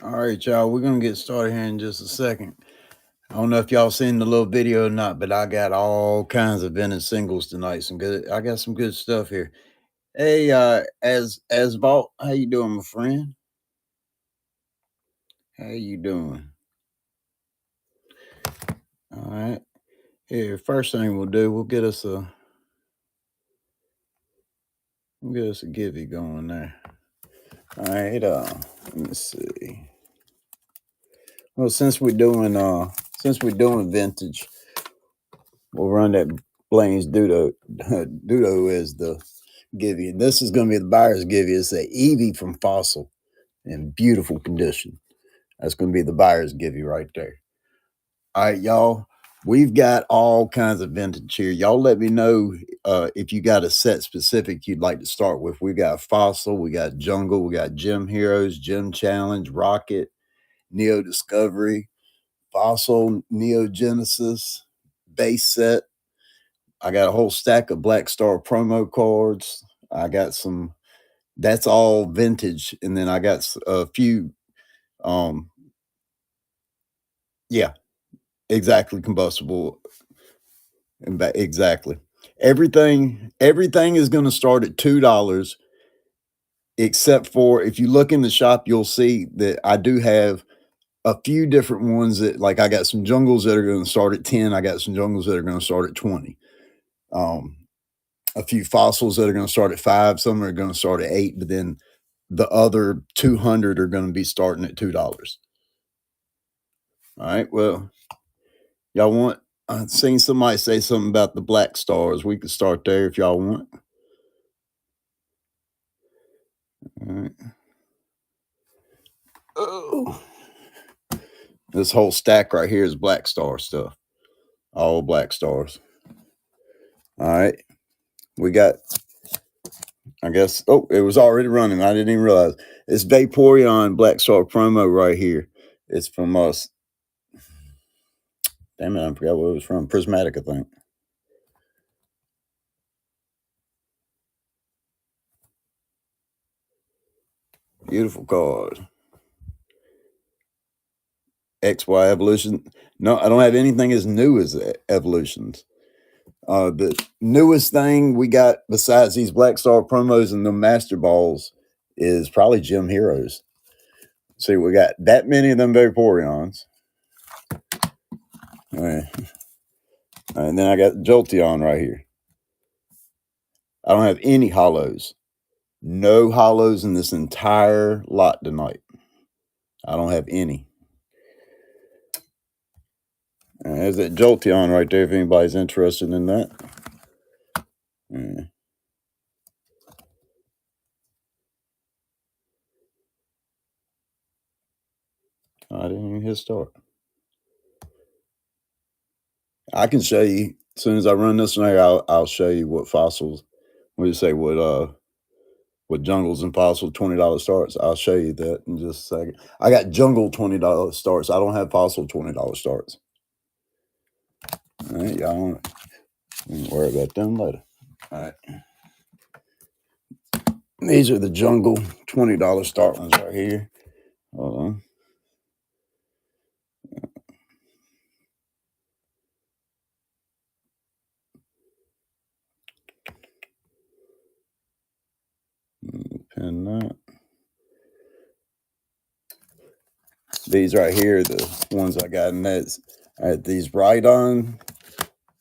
All right, y'all. We're gonna get started here in just a second. I don't know if y'all seen the little video or not, but I got all kinds of vintage singles tonight. I got some good stuff here. Hey, as Vault, how you doing, my friend? How you doing? All right. Here, first thing we'll do, we'll get us a Givy going there. All right. Let me see. Well, since we're doing vintage, we'll run that Blaine's Dudo Dudo as the Givy. And this is going to be the buyer's Givy. It's a Evie from Fossil in beautiful condition. That's going to be the buyer's Givy right there. All right, y'all. We've got all kinds of vintage here. Y'all let me know if you got a set specific you'd like to start with. We got Fossil, we got Jungle, we got Gem Heroes, Gem Challenge, Rocket, Neo Discovery, Fossil, Neo Genesis, base set. I got a whole stack of Black Star promo cards. I got some. That's all vintage, and then I got a few. Yeah, exactly, combustible. Exactly. Everything is going to start at $2, except for if you look in the shop, you'll see that I do have a few different ones that, like, I got some jungles that are going to start at 10. I got some jungles that are going to start at 20. A few fossils that are going to start at 5. Some are going to start at 8, but then the other 200 are going to be starting at $2. All right. Well, y'all want? I've seen somebody say something about the Black Stars. We could start there if y'all want. All right. Oh, this whole stack right here is Black Star stuff. All Black Stars. All right. We got, I guess, oh, it was already running. I didn't even realize. It's Vaporeon Black Star promo right here. It's from us. Damn it, I forgot what it was from. Prismatic, I think. Beautiful card. XY Evolution. No, I don't have anything as new as Evolutions. The newest thing we got besides these Black Star promos and the Master Balls is probably Gem Heroes. See, we got that many of them Vaporeons. All right. And then I got Jolteon right here. I don't have any hollows. No hollows in this entire lot tonight. I don't have any. There's that Jolteon right there if anybody's interested in that. Yeah. I didn't even hit start. I can show you as soon as I run this one. I'll show you what fossils. What do you say? What jungles and fossils $20 starts? I'll show you that in just a second. I got jungle $20 starts. I don't have fossil $20 starts. All right, y'all. Don't worry about them later. All right. These are the jungle $20 start ones right here. Hold on. Pin that. These right here are the ones I got in that. I had these Rhydon.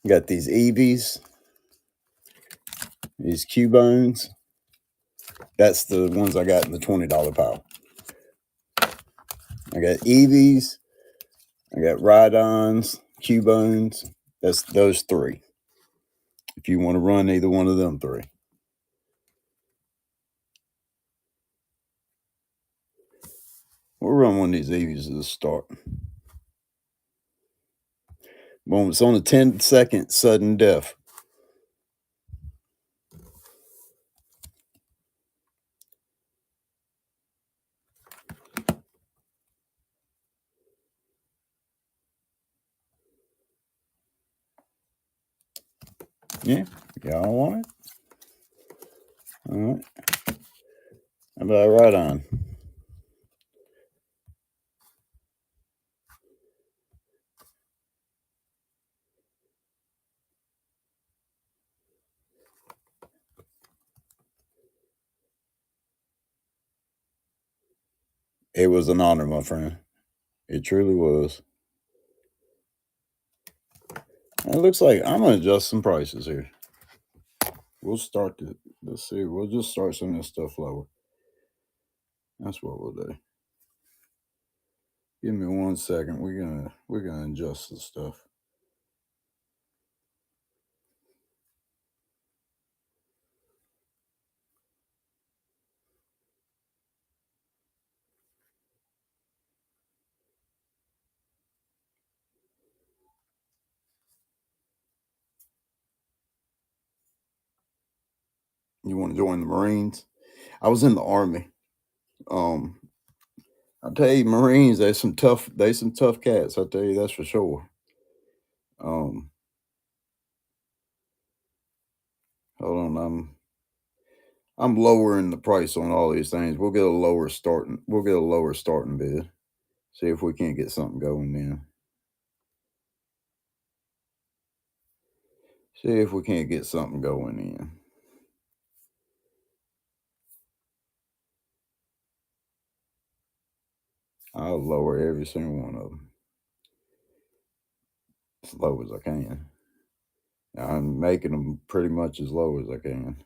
Got these Eevees. These Cubones. That's the ones I got in the $20 pile. I got Eevees. I got Rhydons, Cubones. That's those three. If you want to run either one of them three. We'll run one of these Eevees at the start. Boom, it's on a 10-second sudden death. Yeah, y'all want it? All right. How about Rhydon? It was an honor, my friend. It truly was. It looks like I'm gonna adjust some prices here. We'll start the. Let's see. We'll just start some of this stuff lower. That's what we'll do. Give me 1 second. We're gonna adjust the stuff. You want to join the Marines? I was in the Army. Um, I tell you, Marines, they some tough cats. I tell you that's for sure. Um, hold on, I'm lowering the price on all these things. We'll get a lower starting bid. See if we can't get something going then. See if we can't get something going in. I'll lower every single one of them as low as I can. I'm making them pretty much as low as I can.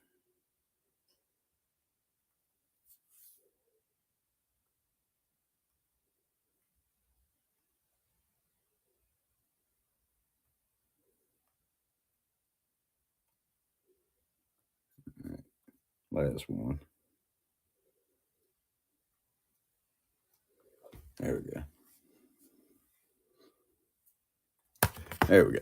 Last one. There we go. There we go.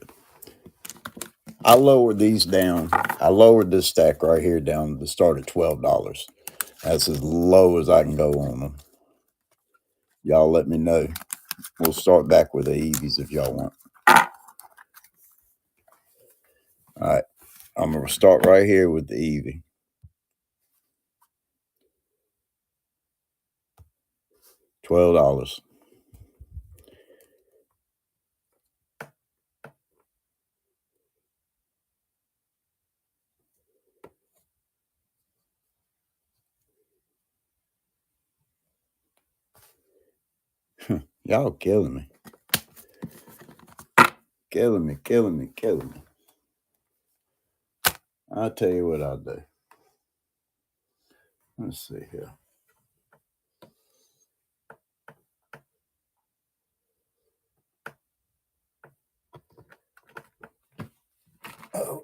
I lowered these down. I lowered this stack right here down to start at $12. That's as low as I can go on them. Y'all let me know. We'll start back with the EVs if y'all want. All right. I'm going to start right here with the EV. $12. Y'all killing me. Killing me, killing me, killing me. I'll tell you what I'll do. Let's see here. Oh.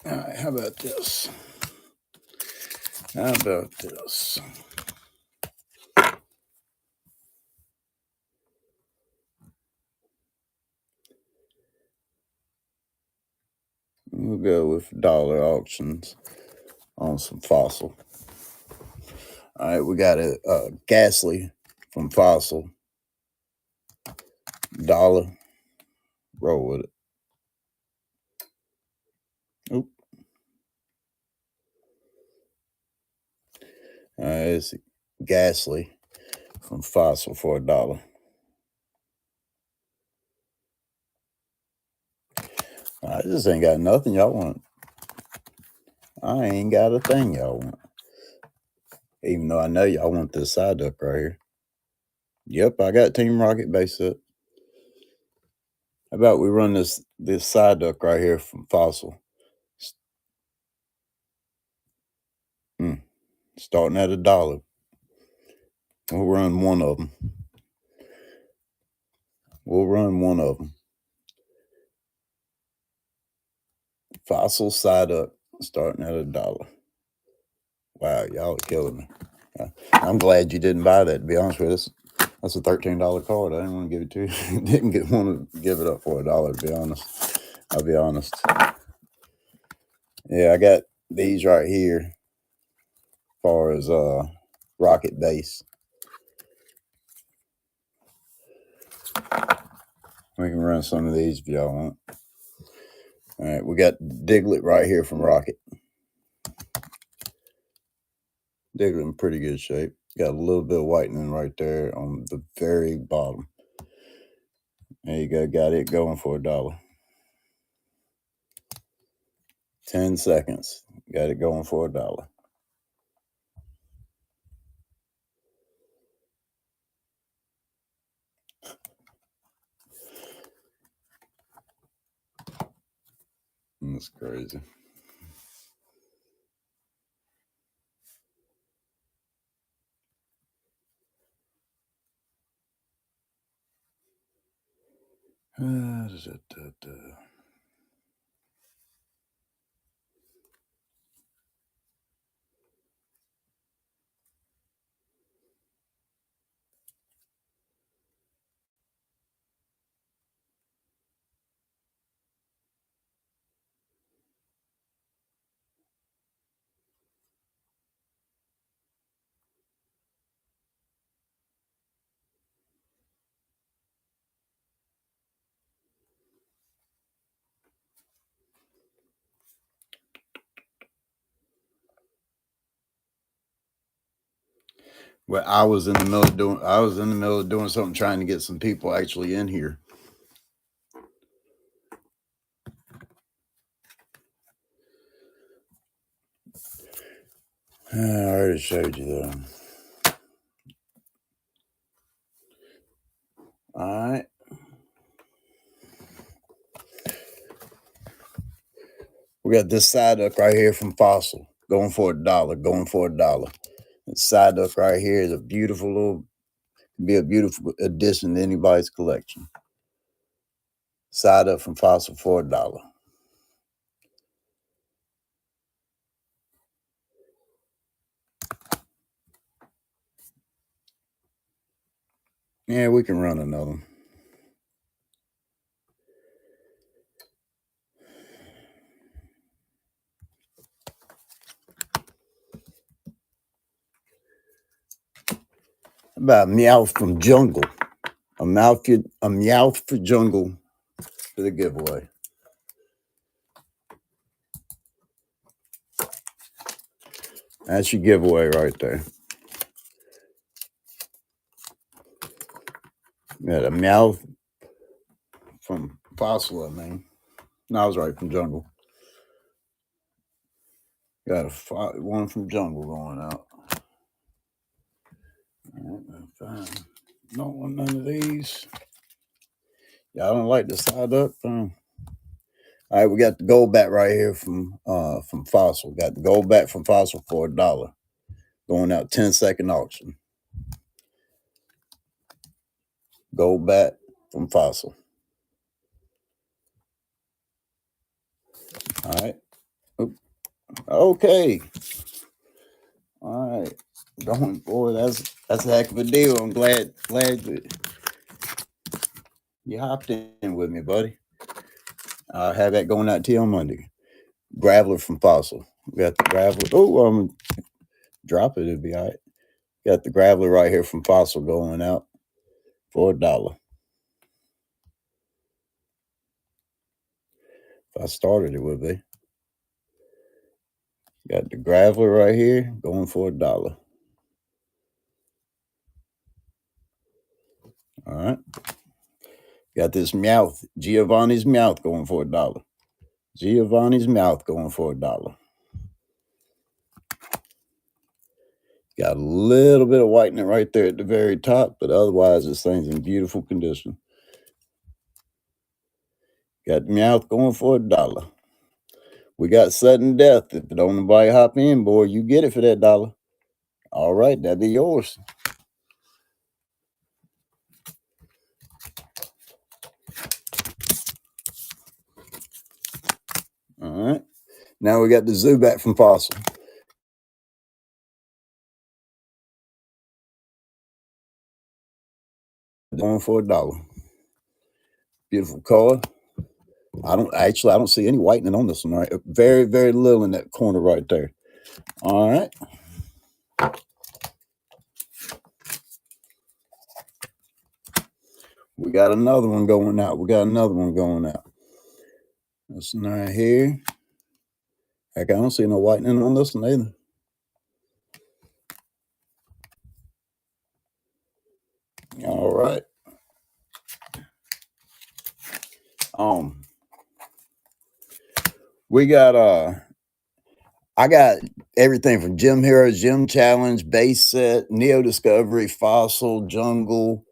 All right, how about this? How about this? We'll go with dollar auctions on some Fossil. All right, we got a Gasly from Fossil. Dollar. Roll with it. Oop. All right, it's Gasly from Fossil for $1. I just ain't got nothing y'all want. I ain't got a thing y'all want. Even though I know y'all want this side duck right here. Yep, I got Team Rocket base up. How about we run this side duck right here from Fossil? Starting at $1. We'll run one of them. We'll run one of them. Fossil side up, starting at $1. Wow, y'all are killing me. I'm glad you didn't buy that, to be honest with you. That's a $13 card. I didn't want to give it to you. Didn't want to give it up for $1, to be honest. I'll be honest. Yeah, I got these right here as far as Rocket base. We can run some of these if y'all want. All right, we got Diglett right here from Rocket. Diglett in pretty good shape. Got a little bit of whitening right there on the very bottom. There you go. Got it going for $1. 10 seconds. Got it going for $1. That's crazy. Well, I was in the middle of doing something, trying to get some people actually in here. I already showed you that. All right. We got this side duck right here from Fossil, going for $1, going for $1. This side duck right here is a beautiful addition to anybody's collection. Side duck from Fossil for $1. Yeah, we can run another one. About a Meowth from Jungle. A Meowth for Jungle for the giveaway. That's your giveaway right there. Got a Meowth from Fossil, I mean. No, I was right, from Jungle. Got one from Jungle going out. All right, fine. Don't want none of these. Y'all don't like the side up. All right, we got the gold bat right here from Fossil. Got the gold bat from Fossil for $1. Going out 10-second auction. Gold bat from Fossil. All right. Okay. All right. Going boy, that's a heck of a deal. I'm glad that you hopped in with me, buddy. I'll have that going out to you on Monday. Graveler from Fossil. We got the Graveler. Oh, drop it. It'd be all right. Got the Graveler right here from Fossil going out for $1. If I started, it would be. Got the Graveler right here going for $1. All right. Got this Meowth, Giovanni's Meowth going for $1. Giovanni's Meowth going for $1. Got a little bit of whitening right there at the very top, but otherwise this thing's in beautiful condition. Got the Meowth going for $1. We got sudden death. If don't nobody hop in, boy, you get it for that $1. All right, that'd be yours. All right. Now we got the Zubat from Fossil. Going for $1. Beautiful color. I don't see any whitening on this one, right? Very, very little in that corner right there. All right. We got another one going out. This one right here. Heck, I don't see no whitening on this one either. All right. We got I got everything from Gym Heroes, Gym Challenge, Base Set, Neo Discovery, Fossil, Jungle,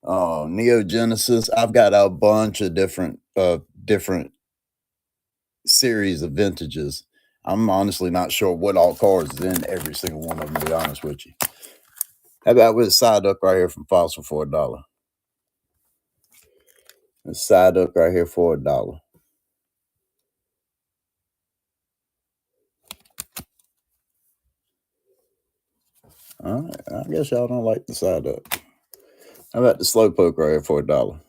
Neo Genesis. I've got a bunch of different series of vintages. I'm honestly not sure what all cards is in every single one of them, to be honest with you. How about with a side up right here from Fossil for $1? A side up right here for $1. All right, I guess y'all don't like the side up. How about the slow poke right here for $1?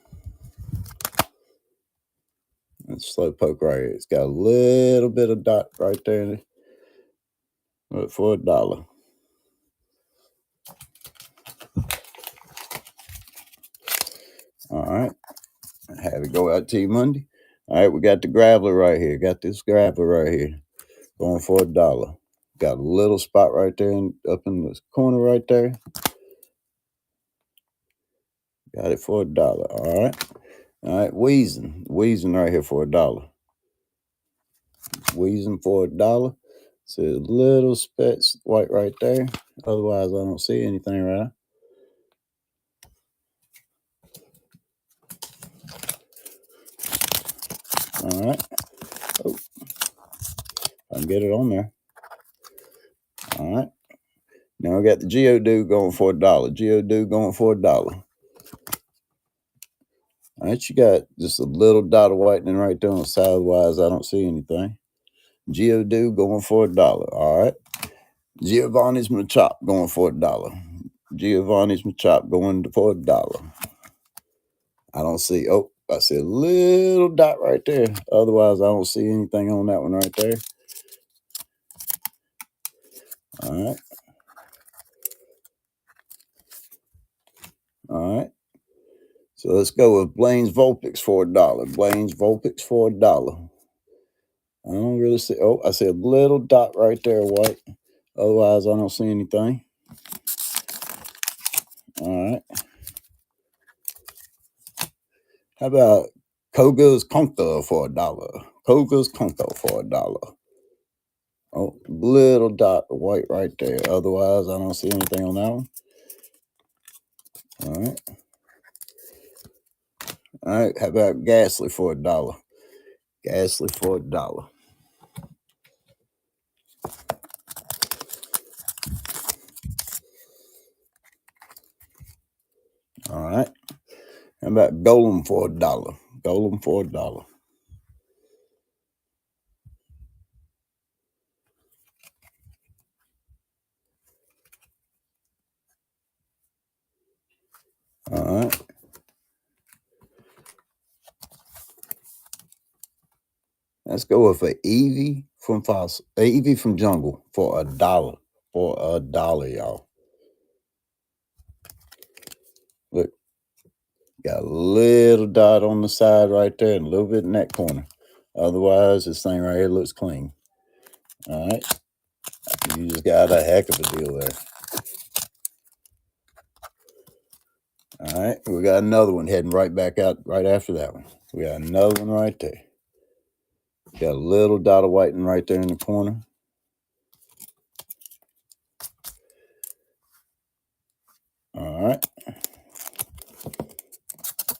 It's slow poke right here. It's got a little bit of dot right there, but for $1. All right, have it go out to you Monday. All right, we got the Graveler right here. Got this Graveler right here going for $1. Got a little spot right there up in this corner right there. Got it for $1. All right. All right, Wheezing right here for $1. Wheezing for $1. See a little specks white right there. Otherwise, I don't see anything right. All right. Oh, I can get it on there. All right. Now I got the Geodude going for $1. Geodude going for $1. All right, you got just a little dot of whitening right there on the sidewise. I don't see anything. Geodude going for $1. All right. Giovanni's Machop going for $1. Giovanni's Machop going for $1. I don't see. Oh, I see a little dot right there. Otherwise, I don't see anything on that one right there. All right. All right. So let's go with Blaine's Vulpix for $1. Blaine's Vulpix for $1. I don't really see. Oh, I see a little dot right there, white. Otherwise, I don't see anything. All right. How about Koga's Conker for $1? Koga's Conker for $1. Oh, little dot of white right there. Otherwise, I don't see anything on that one. All right. All right. How about Ghastly for $1? Ghastly for $1. All right. How about Golem for $1? Golem for $1. All right. Let's go with an Eevee from Fossil. Eevee from Jungle for $1. For $1, y'all. Look, got a little dot on the side right there and a little bit in that corner. Otherwise, this thing right here looks clean. All right. You just got a heck of a deal there. All right. We got another one heading right back out right after that one. We got another one right there. Got a little dot of whitening right there in the corner. All right.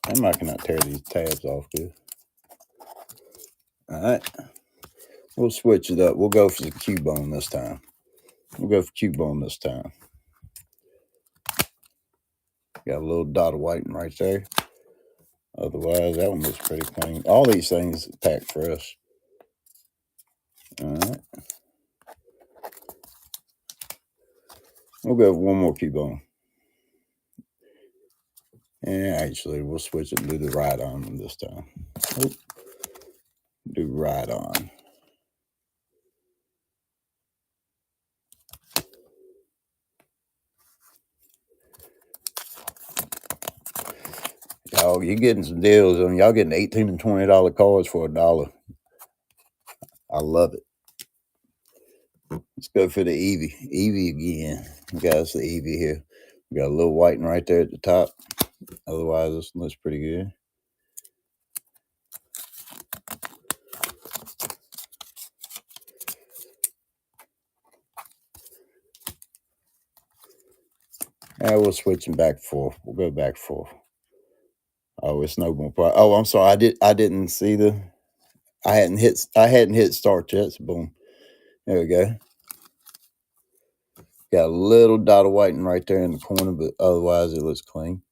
I cannot tear these tabs off good. All right. We'll switch it up. We'll go for the Cubone this time. Got a little dot of whitening right there. Otherwise, that one looks pretty clean. All these things packed fresh. All right. We'll go with one more Cubone. And actually, we'll switch it and do the Rhydon this time. Oop. Do Rhydon. Y'all, you're getting some deals on y'all getting $18 and $20 cards for $1. I love it. Let's go for the Eevee. Eevee again. We got us the Eevee here. We got a little whitening right there at the top. Otherwise, this looks pretty good. And we'll switch them back and forth. We'll go back and forth. Oh, it's no more. Oh, I'm sorry. I didn't see the. I hadn't hit start yet. So boom. There we go. Got a little dot of whiting right there in the corner, but otherwise it looks clean.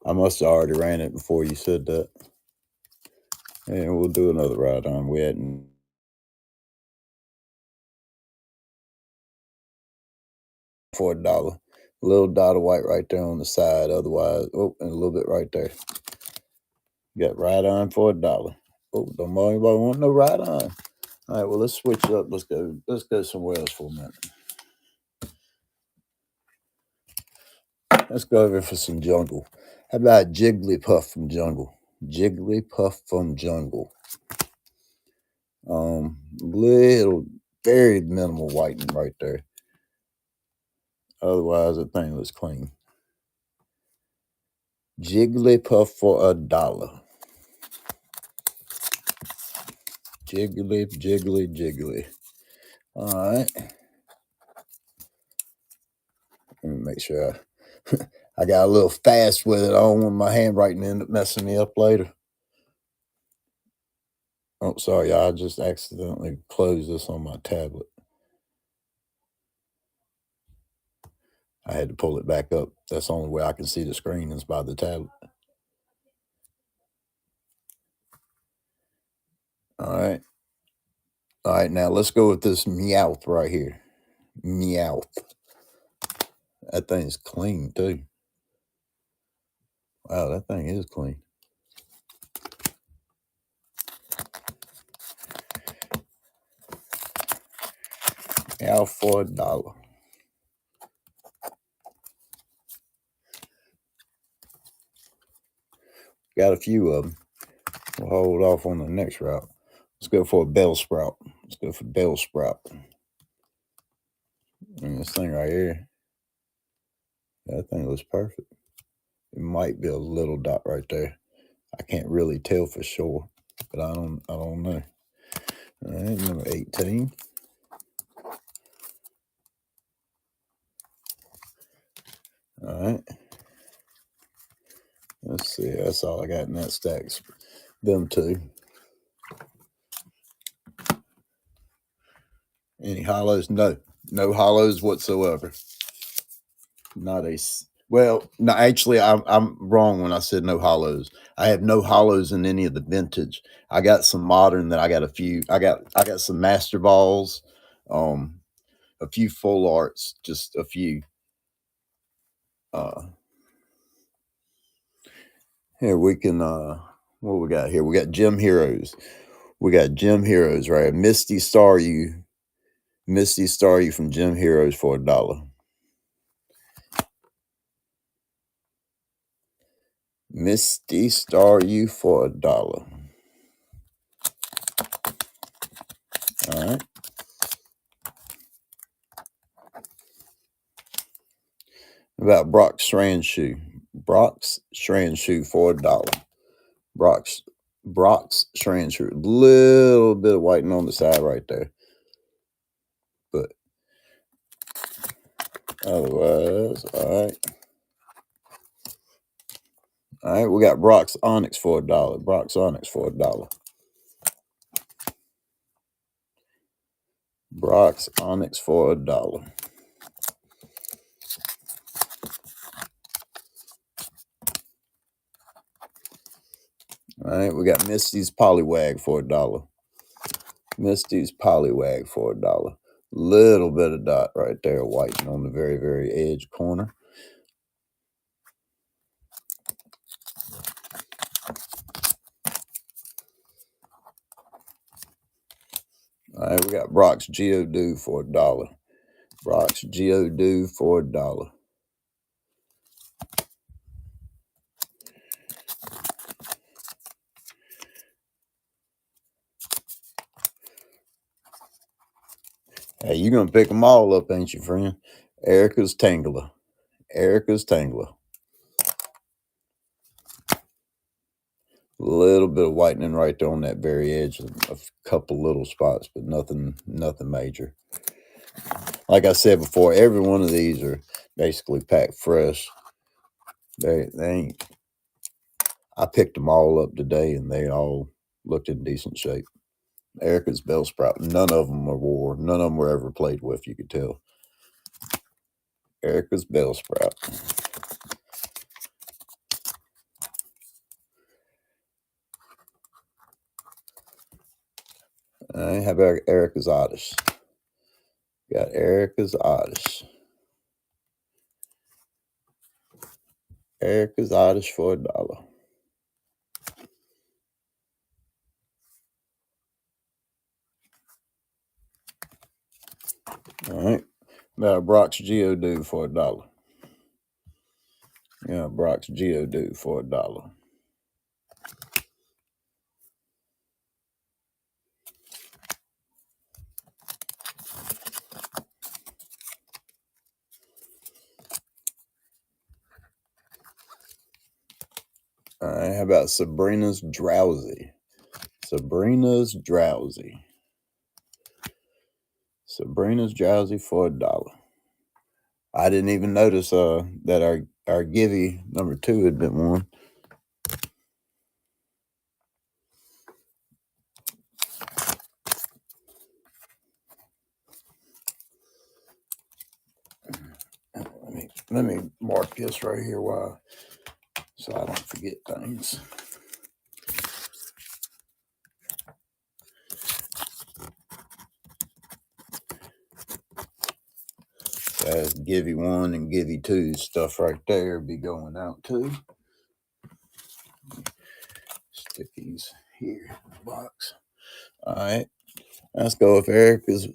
I must have already ran it before you said that. And we'll do another ride on. We hadn't for $1. A little dot of white right there on the side. Otherwise, oh, and a little bit right there. Got ride on for $1. Oh, don't anybody want no ride on. All right, well, let's switch it up. Let's go somewhere else for a minute. Let's go over for some jungle. How about Jigglypuff from Jungle? Jigglypuff from Jungle. Little, very minimal whitening right there. Otherwise, the thing looks clean. Jigglypuff for $1. Jiggly. All right. Let me make sure I got a little fast with it. I don't want my handwriting end up messing me up later. Oh, sorry, y'all. I just accidentally closed this on my tablet. I had to pull it back up. That's the only way I can see the screen is by the tablet. All right. All right, now let's go with this Meowth right here. Meowth. That thing's clean, too. Wow, that thing is clean. Meowth for $1. Got a few of them. We'll hold off on the next route. Let's go for a Bellsprout. Let's go for Bellsprout. And this thing right here, that thing looks perfect. It might be a little dot right there. I can't really tell for sure, but I don't know. All right, number 18. All right. Let's see. That's all I got in that stack. Them two. Any hollows? No hollows whatsoever. Well, no, actually, I'm wrong when I said no hollows. I have no hollows in any of the vintage. I got some modern that I got a few. I got some master balls, a few full arts, just a few. Here we can. What we got here? We got Gem Heroes. We got Gem Heroes, right? Misty Staryu from Gem Heroes for $1. Misty Staryu for $1. All right. About Brock's Strandshoe. Brock's Strandshoe for $1. Brock's Strandshoe. Little bit of whitening on the side right there. But otherwise, all right. All right, we got Brock's Onyx for $1. Brock's Onyx for $1. Brock's Onyx for $1. All right, we got Misty's Poliwag for $1. Misty's Poliwag for $1. Little bit of dot right there, whitening on the very, very edge corner. All right, we got Brock's Geodude for $1. Brock's Geodude for $1. Hey, you're going to pick them all up, ain't you, friend? Erica's Tangler. Erica's Tangler. A little bit of whitening right there on that very edge. A couple little spots, but nothing major. Like I said before, every one of these are basically packed fresh. They ain't. I picked them all up today, and they all looked in decent shape. Erica's Bellsprout. None of them are war. None of them were ever played with. You could tell. Erica's Bellsprout. I have Erica's Oddish. Got Erica's Oddish. Erica's Oddish for $1. All right. About a Brock's Geodude for $1. Yeah, Brock's Geodude for $1. All right. How about Sabrina's Drowsy? Sabrina's Drowsy. Sabrina's Drowsy for $1. I didn't even notice that our Givey number 2 had been won. Let me mark this right here so I don't forget things. That's Givey 1 and Givey 2 stuff right there be going out too. Stick these here in the box. All right. Let's go with Erica's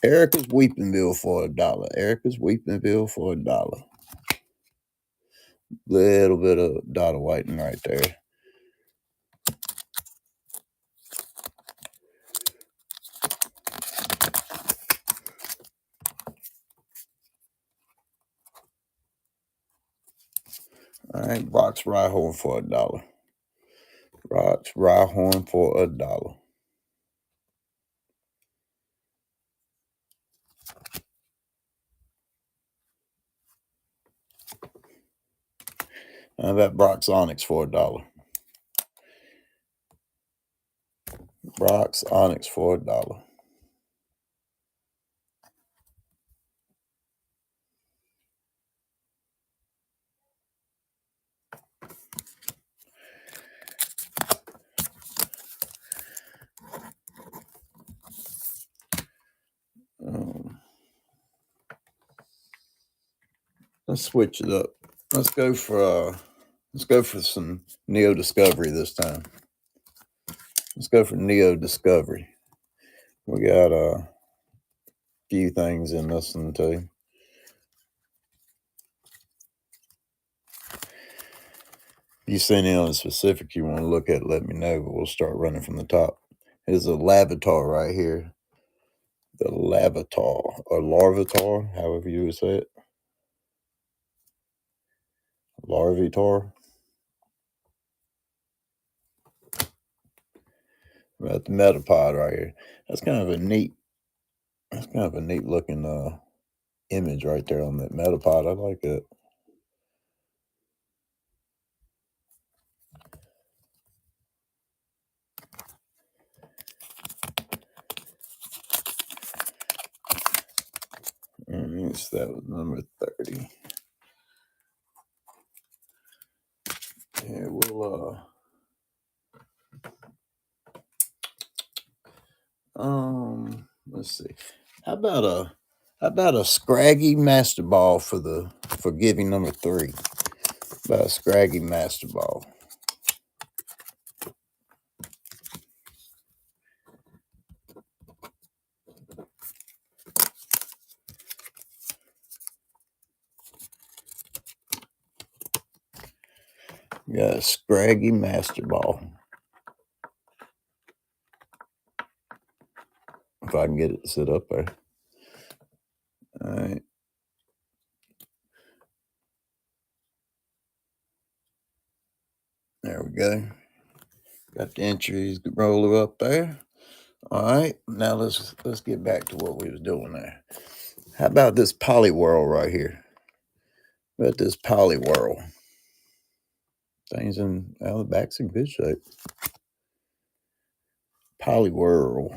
Weepinville for $1. Erica's Weepinville for $1. Little bit of dot of whiting right there. All right, Brock's Rhyhorn for $1. Brock's Rhyhorn for $1. How about Brock's Onyx for $1? Brock's Onyx for $1. Let's switch it up. Let's go for some Neo Discovery this time. Let's go for Neo Discovery. We got a few things in this one too. If you see anything specific you want to look at, let me know, but we'll start running from the top. There's a Larvitar right here. The Larvitar, or Larvitar, however you would say it. Larvitar. About the Metapod right here. That's kind of a neat looking image right there on that Metapod. I like it. So that was number 30. Yeah, we'll let's see. How about a Scraggy Master Ball for Giving number 3? About a Scraggy Master Ball. Got a Scraggy Master Ball. If I can get it to sit up there. All right. There we go. Got the entries roller up there. All right. Now let's get back to what we was doing there. How about this Poliwhirl right here? About this Poliwhirl. Things in the back's in good shape. Poliwhirl.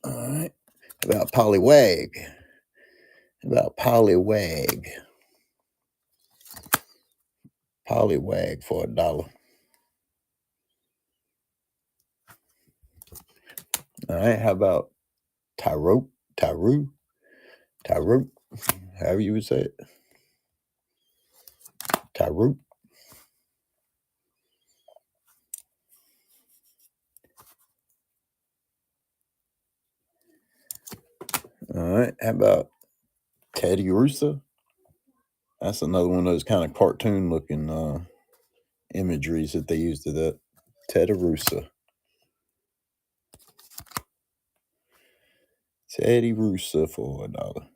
All right. How about Poliwag? How about Poliwag? Poliwag for $1. All right. How about Tyrope? Tyrope? However you would say it. Tyrope. All right. How about Teddiursa? That's another one of those kind of cartoon looking imageries that they use to that. Teddiursa. Teddiursa for $1.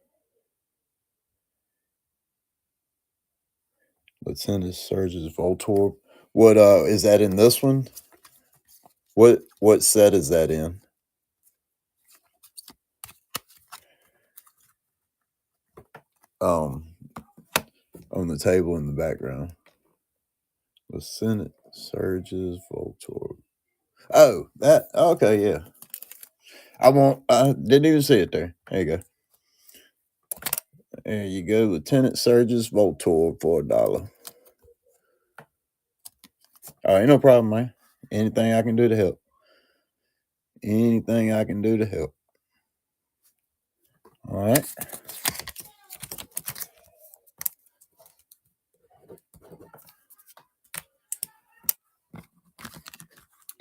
Let's send this Surge's Voltorb. What is that in this one? What set is that in? On the table in the background. Let's send it. Surge's Voltorb. Oh, that okay, yeah. I didn't even see it there. There you go. There you go. Lieutenant Surge's Voltorb for $1. All right, no problem, man. Anything I can do to help. Anything I can do to help. All right.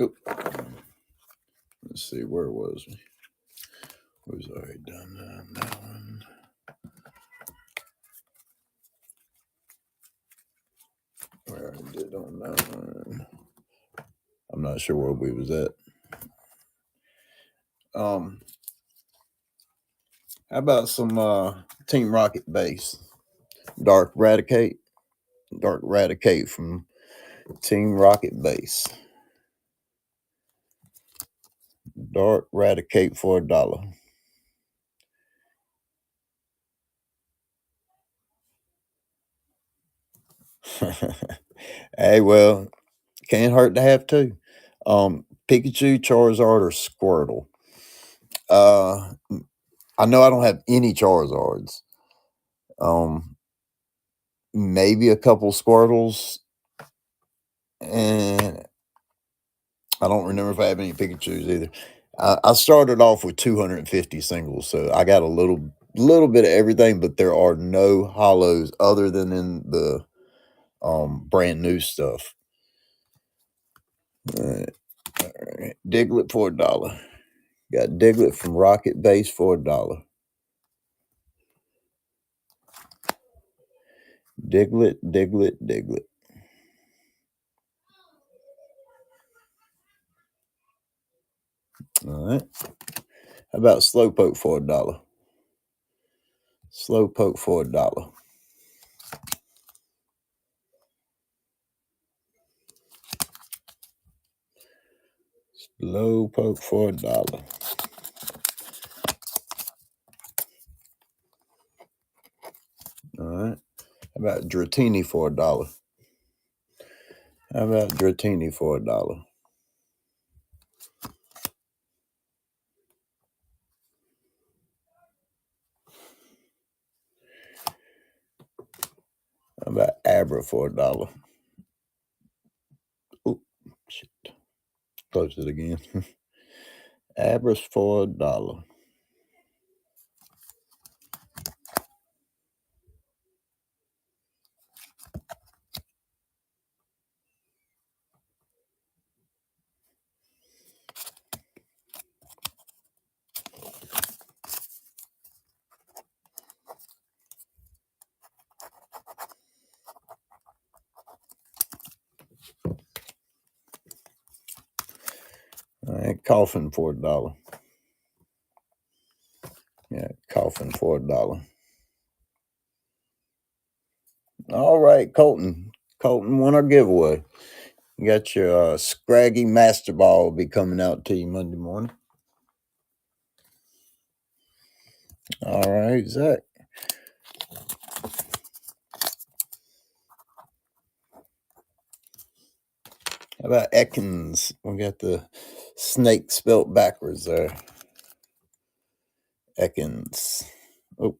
Oop. Let's see, where was we? Was already done that one. Where I did on that one. I'm not sure where we was at. How about some Team Rocket base? Dark Raticate from Team Rocket base. Dark Raticate for $1. Hey, well, can't hurt to have two. Pikachu, Charizard, or Squirtle. I know I don't have any Charizards. Maybe a couple Squirtles, and I don't remember if I have any Pikachus either. I started off with 250 singles, so I got a little bit of everything, but there are no hollows other than in the brand new stuff. All right. Diglett for $1. Got Diglett from Rocket Base for $1. Diglett. All right. How about Slowpoke for $1? Slowpoke for $1. Slowpoke for $1. All right. How about Dratini for $1? How about Dratini for $1? How about Abra for $1? Oh, shit. Close it again. Abra's for $1. All right, Coffin for $1. Yeah, Coffin for $1. All right, Colton. Colton won our giveaway. You got your Scraggy Master Ball will be coming out to you Monday morning. All right, Zach. How about Ekans? We got the snake spelt backwards there. Ekans. Oh,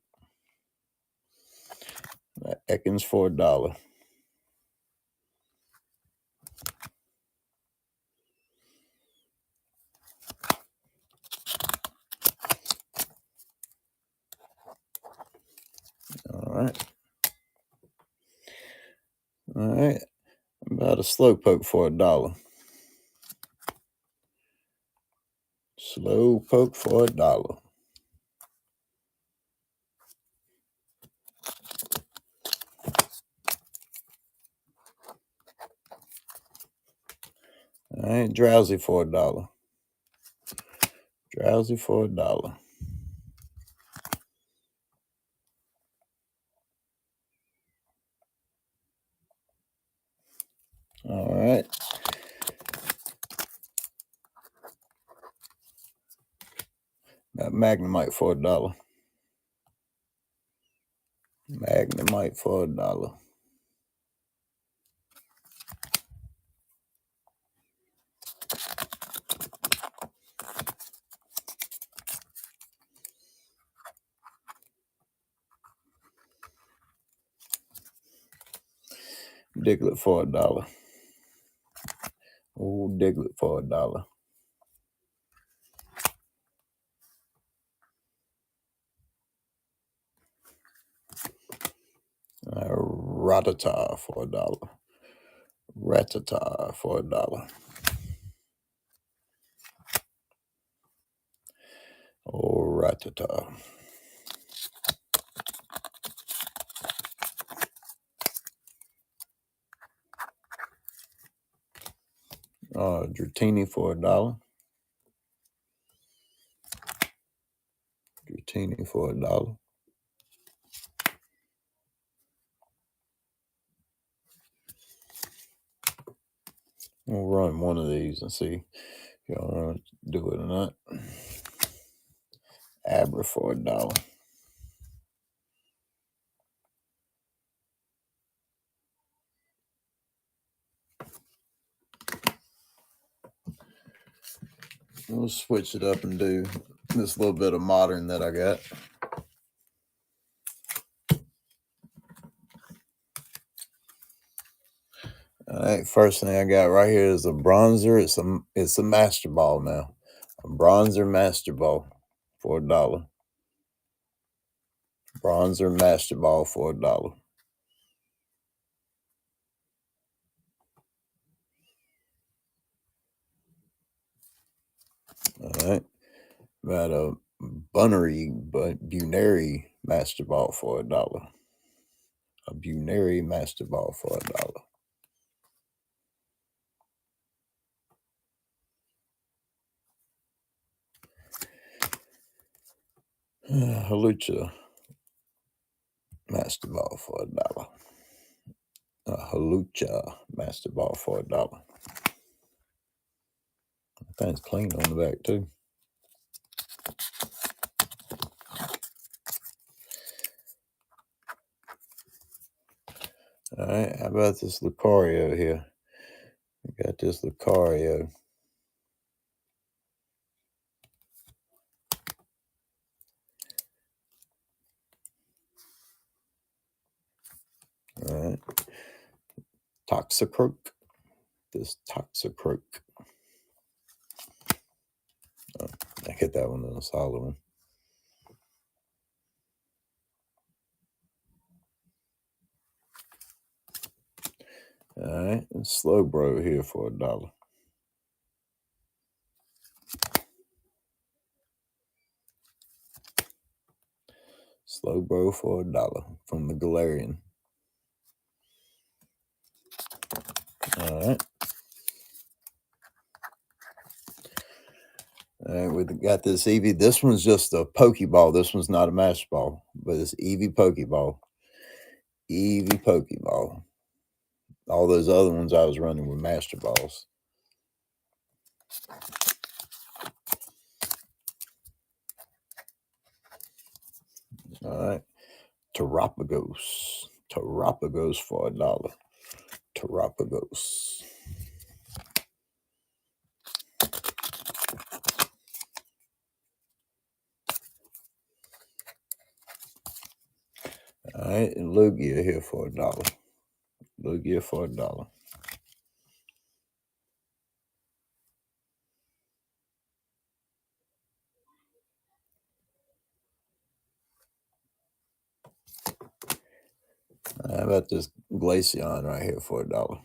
Ekans for $1. All right. All right. About a slow poke for $1. Slow poke for $1. All right, drowsy for $1. Drowsy for $1. All right. Got Magnemite for $1. Magnemite for $1. Diglett for $1. Oh, Diglett for $1. Rattata for $1. Rattata for $1. Oh, Rattata. Dratini for $1. Dratini for $1. We'll run one of these and see if y'all want to do it or not. Abra for $1. We'll switch it up and do this little bit of modern that I got. All right, first thing I got right here is a bronzer. It's a master ball now. A bronzer master ball for $1. Bronzer master ball for $1. All right. Got a Bunary master ball for $1. A Bunary master ball for $1. Halucha master ball for $1. A Halucha master ball for $1. That thing's clean on the back too. All right, how about this Lucario here? We got this Lucario. All right. Toxicroak. This Toxicroak. Oh, I hit that one in a solid one. All right. And Slowbro here for $1. Slowbro for $1 from the Galarian. All right. All right, we got this Eevee. This one's just a Pokeball. This one's not a Master Ball, but it's Eevee Pokeball. Eevee Pokeball. All those other ones I was running with Master Balls. All right. Terapagos. Terapagos for $1. Terapagos. All right. And Lugia here for $1. Lugia for $1. How about this Glaceon right here for $1?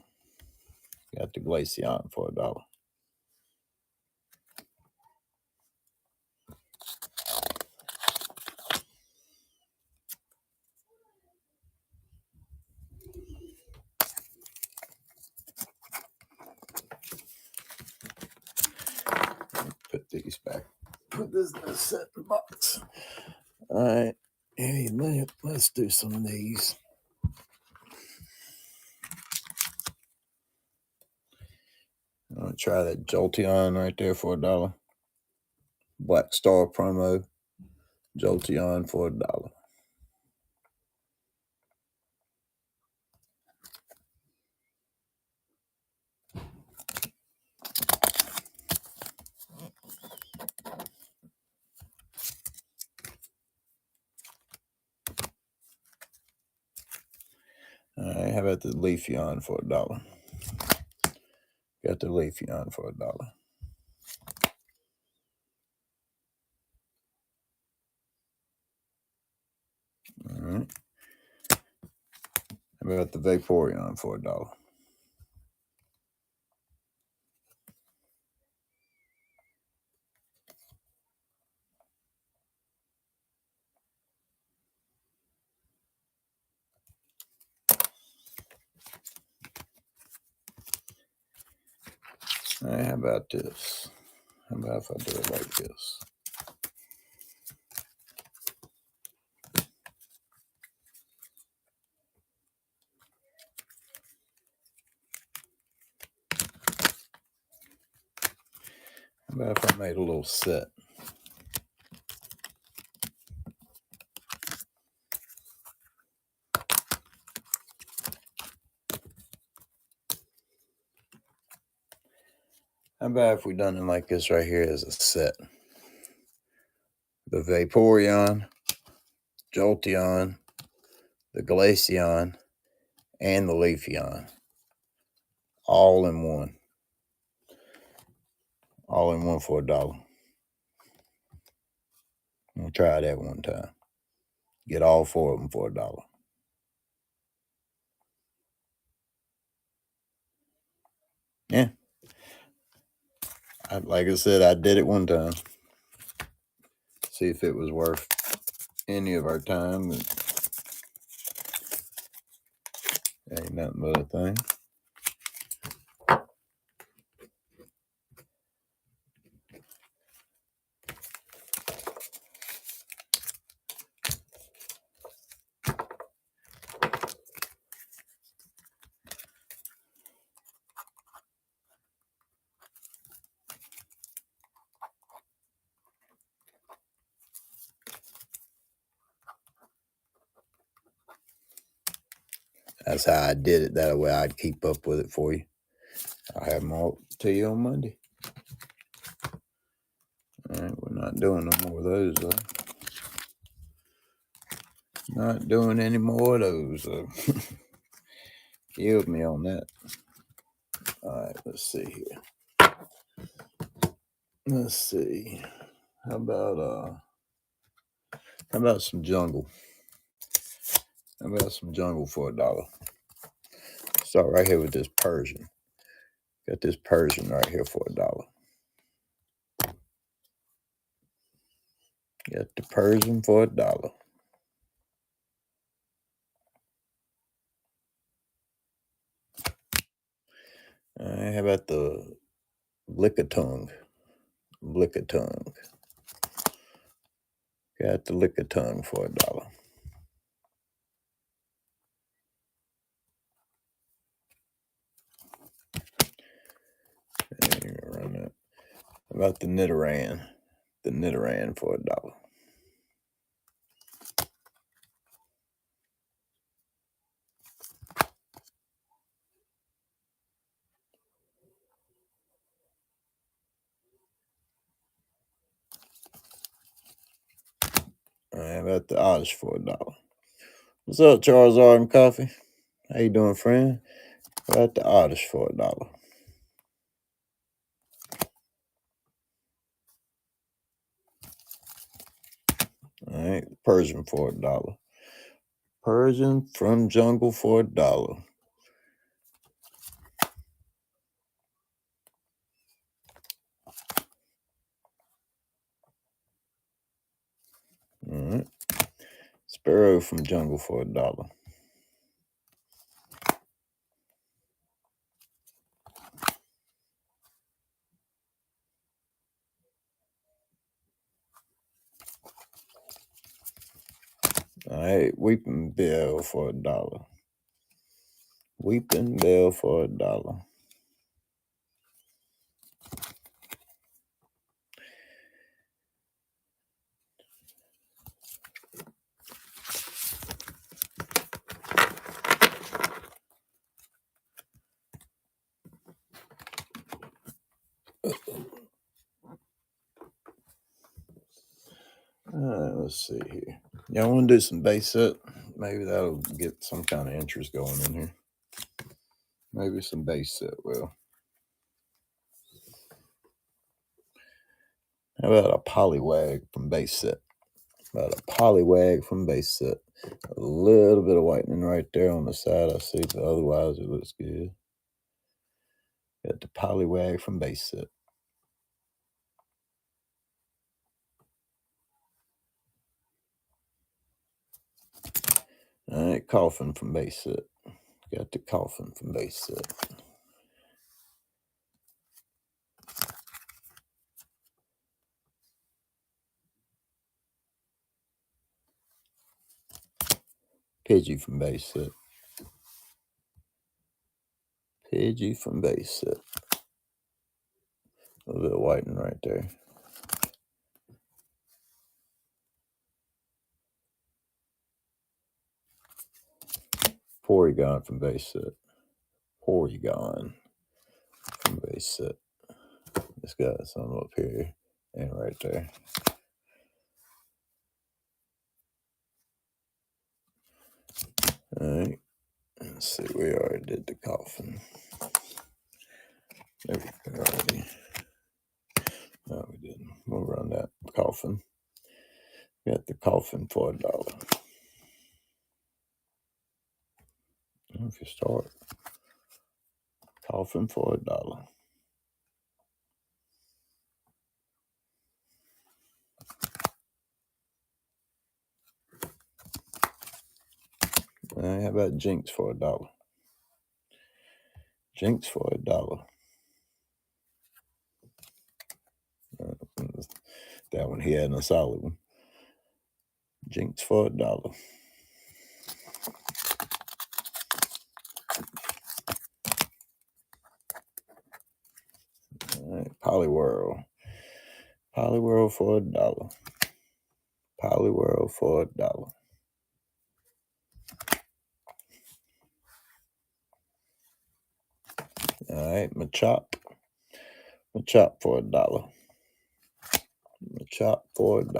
Got the Glaceon for $1. Put these back. Put this in a separate box. All right. Hey, let's do some of these. I'm going to try that Jolteon right there for $1. Black Star promo. Jolteon for $1. All right, how about the Leafeon for $1? Got the Leafeon for $1. All right. How about the Vaporeon for $1? All right, how about this? How about if I do it like this? How about if I made a little set? How about if we done it like this right here as a set? The Vaporeon, Jolteon, the Glaceon, and the Leafeon. All in one. All in one for $1. We'll try that one time. Get all 4 of them for $1. Yeah. Like I said, I did it one time. See if it was worth any of our time. Ain't nothing but a thing. That's how I did it. That way I'd keep up with it for you. I'll have them all to you on Monday. All right, we're not doing no more of those, though. Not doing any more of those, though. Killed me on that. All right, let's see here. Let's see. How about some jungle? How about some jungle for $1? Start right here with this Persian. Got this Persian right here for $1. Got the Persian for $1. All right, how about the Lickitung? Lickitung. Got the Lickitung for $1. Run that. How about the Nidoran? The Nidoran for $1. All right, about the oddish for $1. What's up, Charles Arden Coffee? How you doing, friend? About the oddish for $1. All right, Persian for $1. Persian from Jungle for $1. All right, Sparrow from Jungle for $1. All right, Weeping Bell for $1. Weeping Bell for $1. Let's see here. Yeah, I want to do some base set. Maybe that'll get some kind of interest going in here. Maybe some base set will. How about a polywag from base set? About a polywag from base set. A little bit of whitening right there on the side, I see, but otherwise it looks good. Got the polywag from base set. All right, coffin from base set. Got the coffin from base set. Pidgey from base set. Pidgey from base set. A little bit of whitening right there. Porygon from base set. Porygon from base set. It's got some up here and right there. All right. Let's see. We already did the coffin. There we go. Already. No, we didn't. We'll run that coffin. Got the coffin for $1. If you start coffin for $1. How about Jinx for $1? Jinx for $1. That one he had in a solid one. Jinx for $1. All right, Poliwhirl. Poliwhirl for $1. Poliwhirl for $1. All right, Machop. Machop for $1. Machop for $1.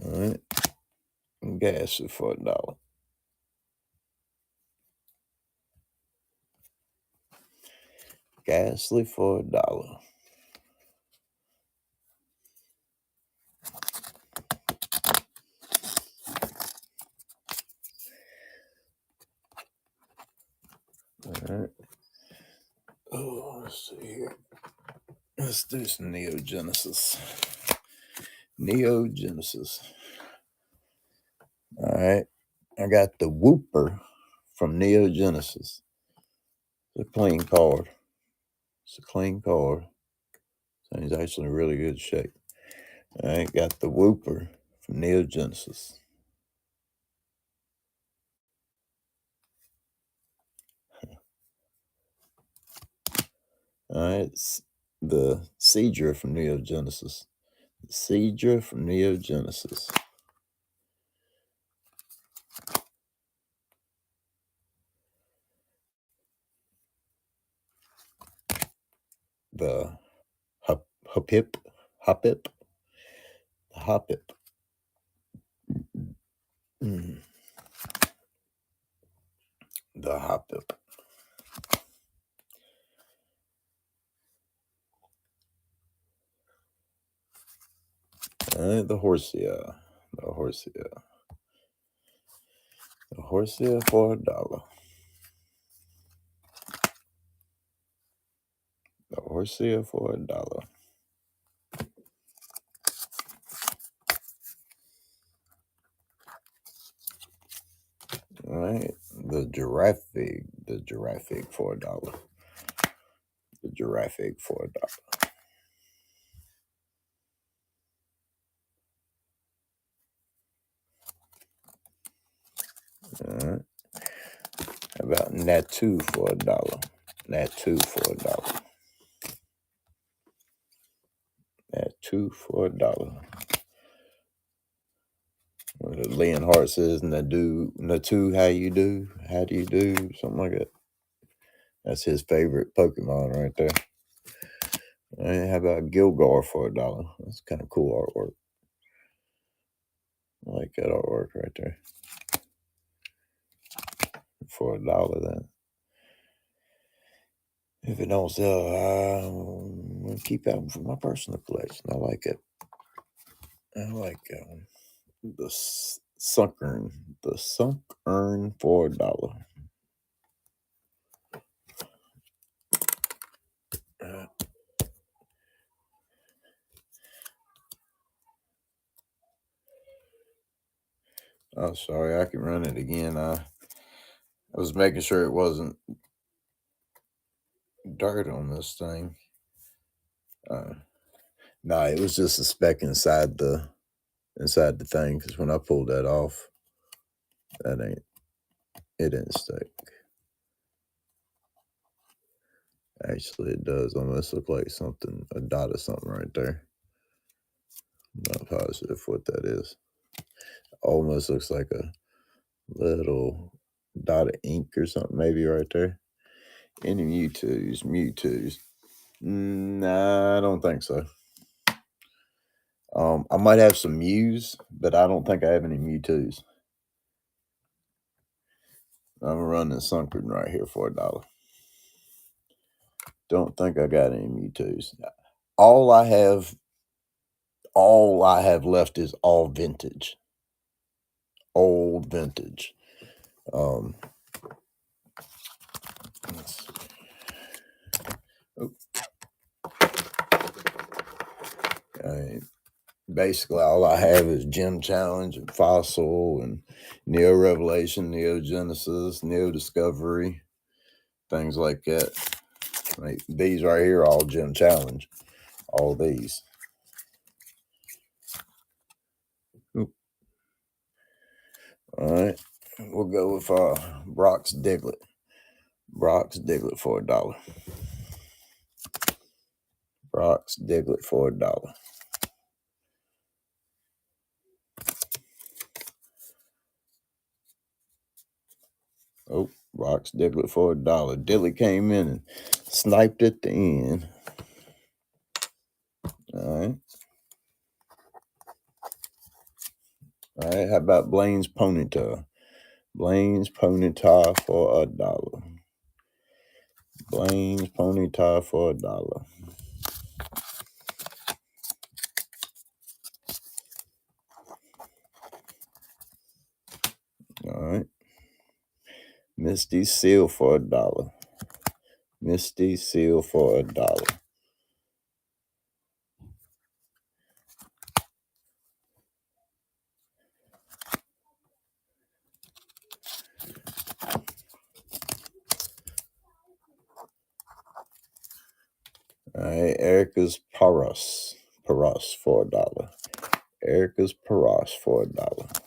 All right, Ghastly for $1. Ghastly for $1. All right. Oh, let's see here. Let's do some Neogenesis. Neogenesis. All right. I got the Wooper from Neogenesis. It's a clean card. It's a clean card. So he's actually in really good shape. All right. Got the Wooper from Neogenesis. All right. It's the Seadra from Neogenesis. The Seadra from Neogenesis. The Hopip, Hopip, Hopip. The Hopip. The Horsia. The Horsia. The Horsia for $1. The Horsia for $1. All right. The Giraffe for $1. The Giraffe for $1. All right. How about Natu for $1? Natu for $1. Natu for $1. Leon Hart says Natu, how do you do, something like that. That's his favorite Pokemon right there. And how about Gilgar for $1? That's kind of cool artwork. I like that artwork right there. For $1 then. If it don't sell, I'm gonna keep that for my personal collection. I like it. I like the Sunkern for $1. Oh, sorry, I can run it again. I was making sure it wasn't dirt on this thing. No, it was just a speck inside the thing, because when I pulled that off, it didn't stick. Actually, it does almost look like a dot of something right there. I'm not positive what that is. Almost looks like a little dot of ink or something, maybe right there. Any Mewtwo's? Nah, I don't think so. I might have some Mews, but I don't think I have any Mewtwo's. I'm running Sunkern right here for $1. Don't think I got any Mewtwo's. All I have left is all vintage. Old vintage. Basically, all I have is Gym Challenge and Fossil and Neo Revelation, Neo Genesis, Neo Discovery, things like that. Like these right here are all Gym Challenge. All these. Oop. All right. We'll go with Brock's Diglett. Brock's Diglett for $1. Brock's Diglett for $1. Oh, Brock's Diglett for $1. Dilly came in and sniped at the end. All right. All right. How about Blaine's Ponyta? Blaine's Ponyta for $1. Blaine's Ponyta for $1. All right. Misty Seal for $1. Misty Seal for $1. All right. Erica's Paras for $1. Erica's Paras for $1.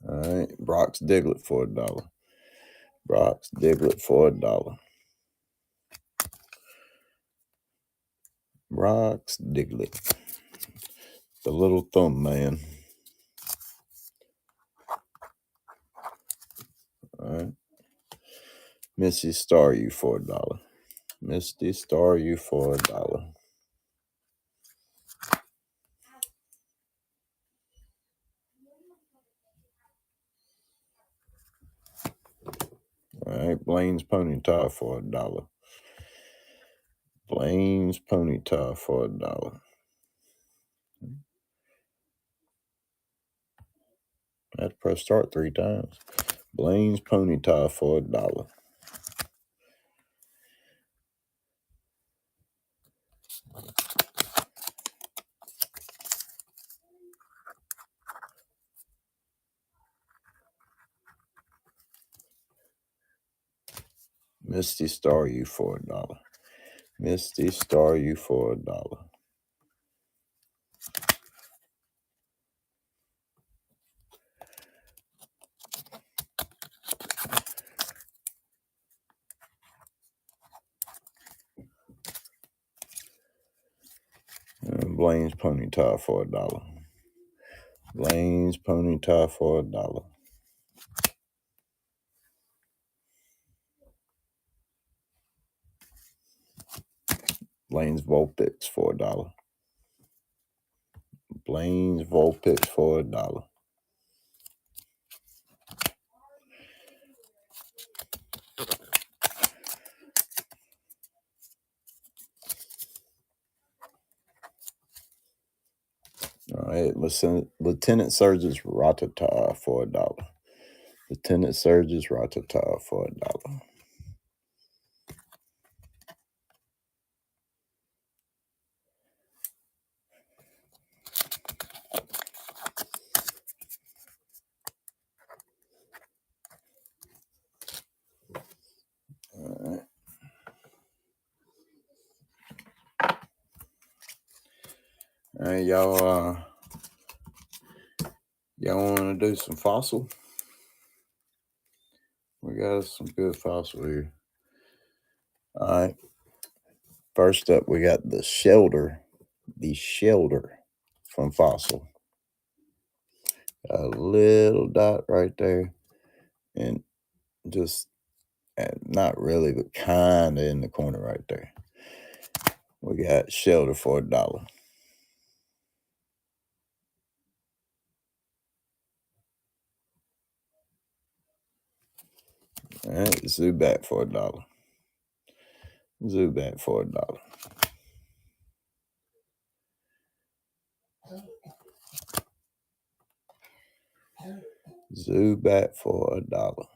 All right. Brock's Diglett for $1. Brock's Diglett for $1. Rocks Diglett, the little thumb man. All right. Misty Star you for $1. Misty Star you for $1. All right. Blaine's Ponyta for $1. Blaine's Ponyta for $1. I had to press start 3 times. Blaine's Ponyta for $1. Misty Star you for $1. Misty Star you for $1. Blaine's Ponyta for $1. Blaine's Ponyta for $1. Blaine's Vulpix for $1. Blaine's Vulpix for $1. All right, Lieutenant Surge's Rattata for $1. Lieutenant Surge's Rattata for $1. All right, y'all want to do some fossil? We got some good fossil here. All right. First up, we got the Shelter from Fossil. A little dot right there, and just not really, but kind of in the corner right there. We got Shelter for $1. All right, Zubat for $1. Zubat for $1. Zubat for $1.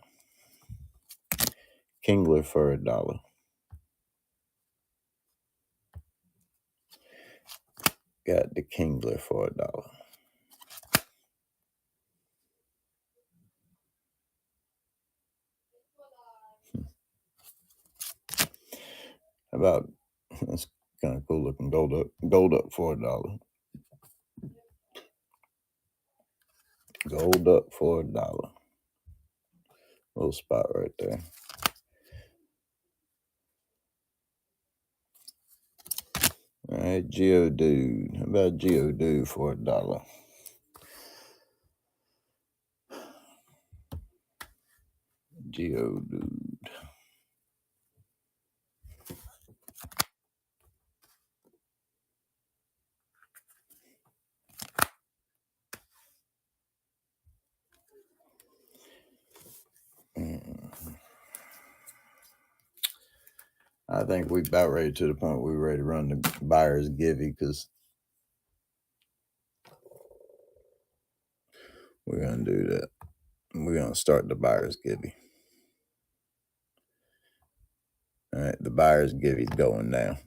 Kingler for $1. Got the Kingler for $1. How about, that's kind of cool looking, Gold up for $1. Gold up for $1. Little spot right there. All right, Geodude. How about Geodude for $1? Geodude. I think we about ready to the point we're ready to run the buyer's Givey, because we're going to do that. We're going to start the buyer's Givey. All right, the buyer's Givey's going now.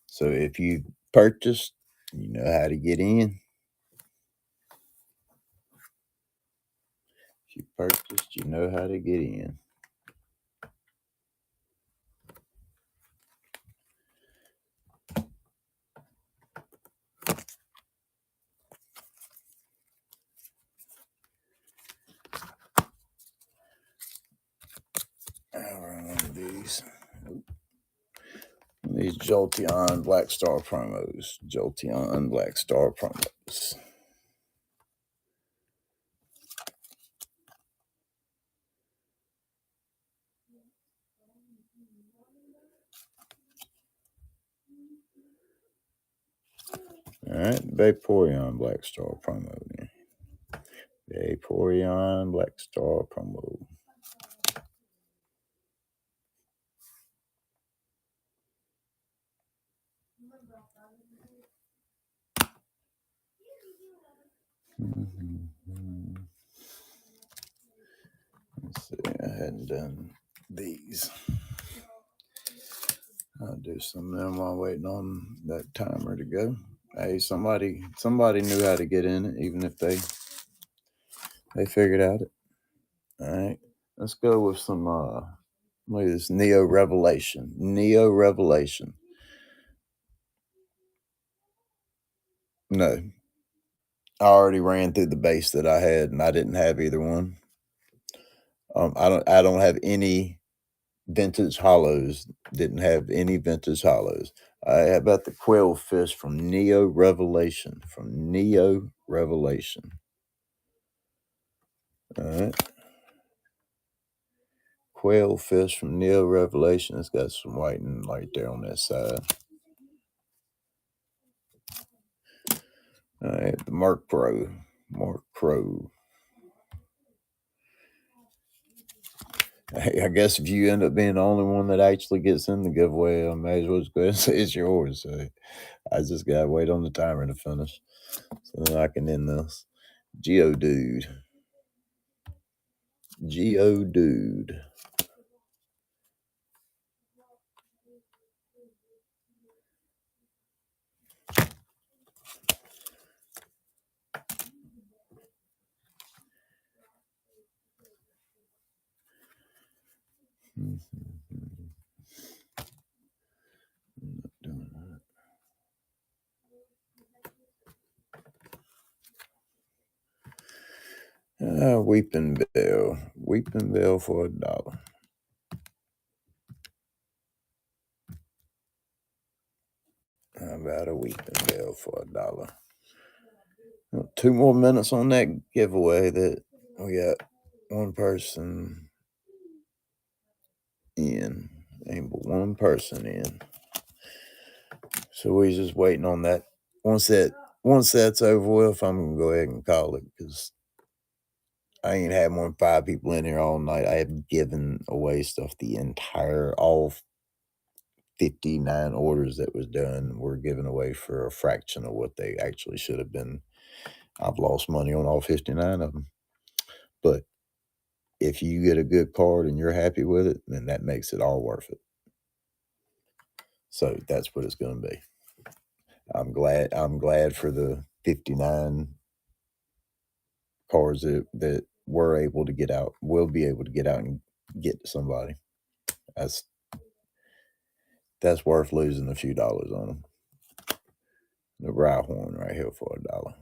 So if you purchased, you know how to get in. If you purchased, you know how to get in. I'll run one of these. Let These Jolteon Black Star promos. Jolteon Black Star promos. All right, Vaporeon Black Star promo. Vaporeon Black Star promo. Let's see, I hadn't done these. I'll do some of them while waiting on that timer to go. Hey, somebody knew how to get in it, even if they figured out it. All right, let's go with some. Look at this Neo Revelation. Neo Revelation. No, I already ran through the base that I had, and I didn't have either one. I don't have any vintage hollows. Didn't have any vintage hollows. How about the quail fish from Neo Revelation? From Neo Revelation. All right. Quail fish from Neo Revelation. It's got some whiting right there on that side. All right. The Mark Pro. Mark Pro. Hey, I guess if you end up being the only one that actually gets in the giveaway, I may as well just go ahead and say it's yours. So I just gotta wait on the timer to finish so then I can end this. Geodude. Geodude. I'm not doing that. Weeping Bell. Weeping Bell for $1. How about a Weeping Bell for $1? 2 more minutes on that giveaway that we got one person in. Ain't but one person in. So we're just waiting on that. Once that's over with, I'm gonna go ahead and call it because I ain't had more than 5 people in here all night. I have given away stuff all 59 orders that was done were given away for a fraction of what they actually should have been. I've lost money on all 59 of them. But if you get a good card and you're happy with it, then that makes it all worth it. So that's what it's going to be. I'm glad for the 59 cards that were able to get out, will be able to get out and get to somebody. That's worth losing a few dollars on them. The Rhyhorn right here for $1.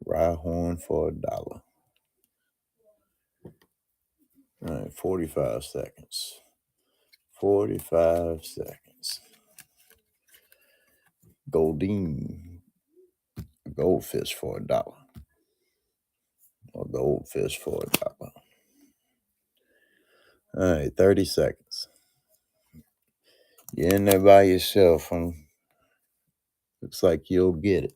Rhyhorn for $1. All right, 45 seconds. 45 seconds. Goldeen. Goldfish for $1. A goldfish for $1. All right, 30 seconds. You're in there by yourself. Looks like you'll get it.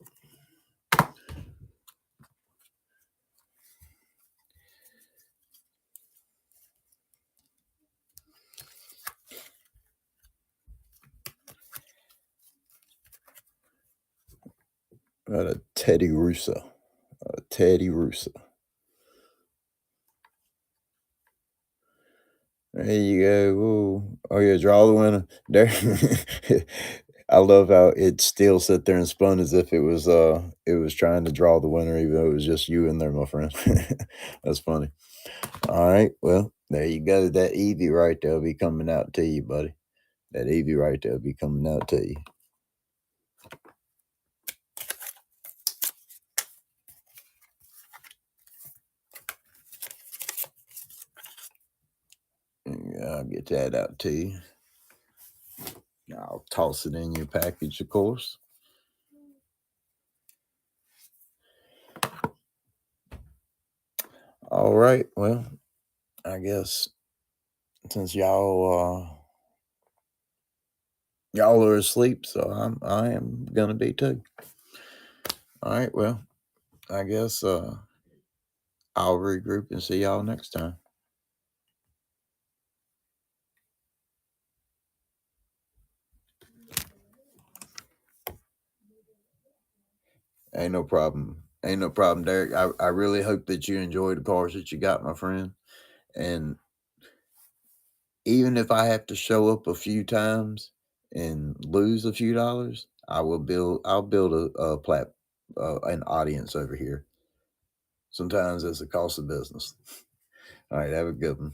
Got a Teddy Russo. Teddy Russo. There you go. Ooh. Oh yeah, draw the winner. There. I love how it still sat there and spun as if it was trying to draw the winner, even though it was just you in there, my friend. That's funny. All right. Well, there you go. That Eevee right there will be coming out to you, buddy. That Eevee right there will be coming out to you. Yeah, I'll get that out to you. I'll toss it in your package, of course. All right. Well, I guess since y'all are asleep, so I am gonna be too. All right. Well, I guess I'll regroup and see y'all next time. Ain't no problem. Ain't no problem, Derek. I really hope that you enjoy the cars that you got, my friend. And even if I have to show up a few times and lose a few dollars, I'll build an audience over here. Sometimes it's the cost of business. All right, have a good one.